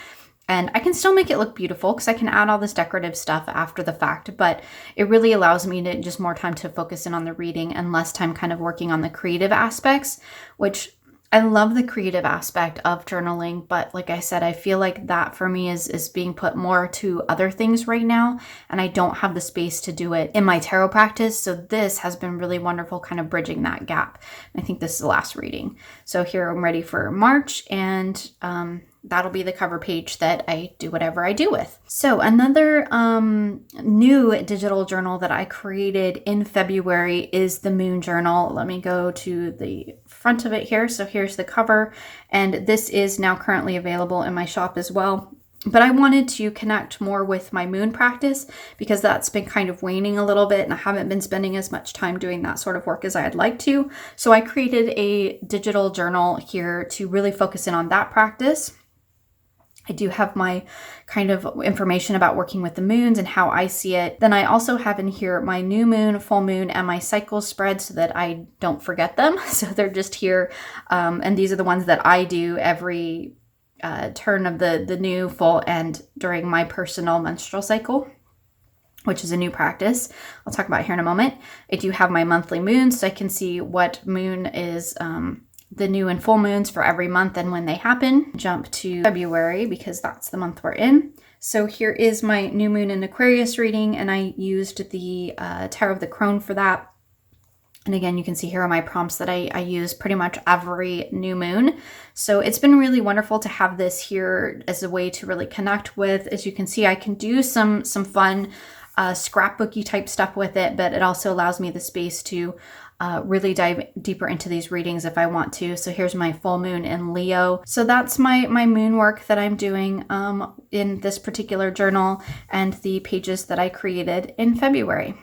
And I can still make it look beautiful because I can add all this decorative stuff after the fact, but it really allows me to just more time to focus in on the reading and less time kind of working on the creative aspects, which I love the creative aspect of journaling. But like I said, I feel like that for me is being put more to other things right now. And I don't have the space to do it in my tarot practice. So this has been really wonderful, kind of bridging that gap. And I think this is the last reading. So here I'm ready for March, and that'll be the cover page that I do whatever I do with. So another new digital journal that I created in February is the Moon Journal. Let me go to the front of it here. So here's the cover, and this is now currently available in my shop as well. But I wanted to connect more with my moon practice because that's been kind of waning a little bit and I haven't been spending as much time doing that sort of work as I'd like to. So I created a digital journal here to really focus in on that practice. I do have my kind of information about working with the moons and how I see it. Then I also have in here my new moon, full moon, and my cycle spread so that I don't forget them. So they're just here. And these are the ones that I do every turn of the new, full, and during my personal menstrual cycle, which is a new practice I'll talk about here in a moment. I do have my monthly moons so I can see what moon is the new and full moons for every month and when they happen. Jump to February because that's the month we're in. So here is my new moon in Aquarius reading, and I used the Tarot of the Crone for that. And again, you can see here are my prompts that I use pretty much every new moon. So it's been really wonderful to have this here as a way to really connect with. As you can see, I can do some fun scrapbooky type stuff with it, but it also allows me the space to really dive deeper into these readings if I want to. So here's my full moon in Leo. So that's my moon work that I'm doing in this particular journal and the pages that I created in February.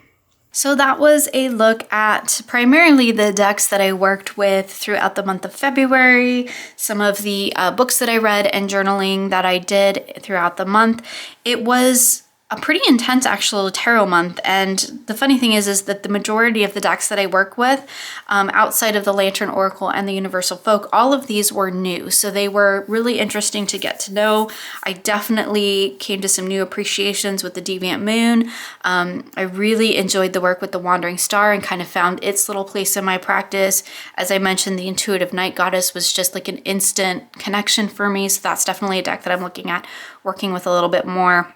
So that was a look at primarily the decks that I worked with throughout the month of February, some of the books that I read and journaling that I did throughout the month. It was a pretty intense actual tarot month, and the funny thing is that the majority of the decks that I work with, outside of the Lantern Oracle and the Universal Folk, all of these were new, so they were really interesting to get to know. I definitely came to some new appreciations with the Deviant Moon. I really enjoyed the work with the Wandering Star and kind of found its little place in my practice. As I mentioned, the Intuitive Night Goddess was just like an instant connection for me, so that's definitely a deck that I'm looking at working with a little bit more.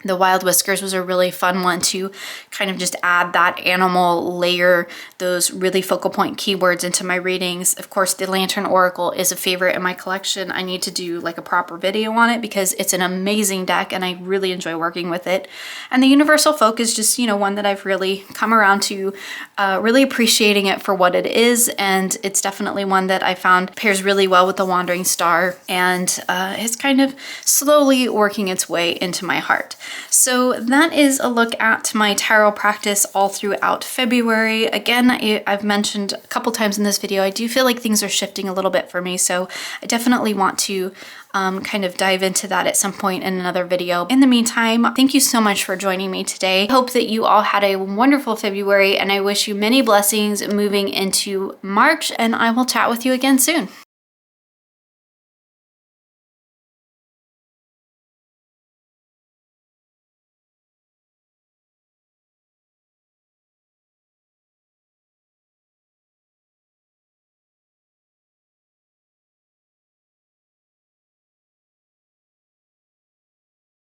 The Wild Whiskers was a really fun one to kind of just add that animal layer, those really focal point keywords into my readings. Of course, the Lantern Oracle is a favorite in my collection. I need to do like a proper video on it because it's an amazing deck and I really enjoy working with it. And the Universal Folk is just, one that I've really come around to really appreciating it for what it is. And it's definitely one that I found pairs really well with the Wandering Star, and it's kind of slowly working its way into my heart. So that is a look at my tarot practice all throughout February. Again, I've mentioned a couple times in this video, I do feel like things are shifting a little bit for me, so I definitely want to kind of dive into that at some point in another video. In the meantime, thank you so much for joining me today. I hope that you all had a wonderful February, and I wish you many blessings moving into March, and I will chat with you again soon.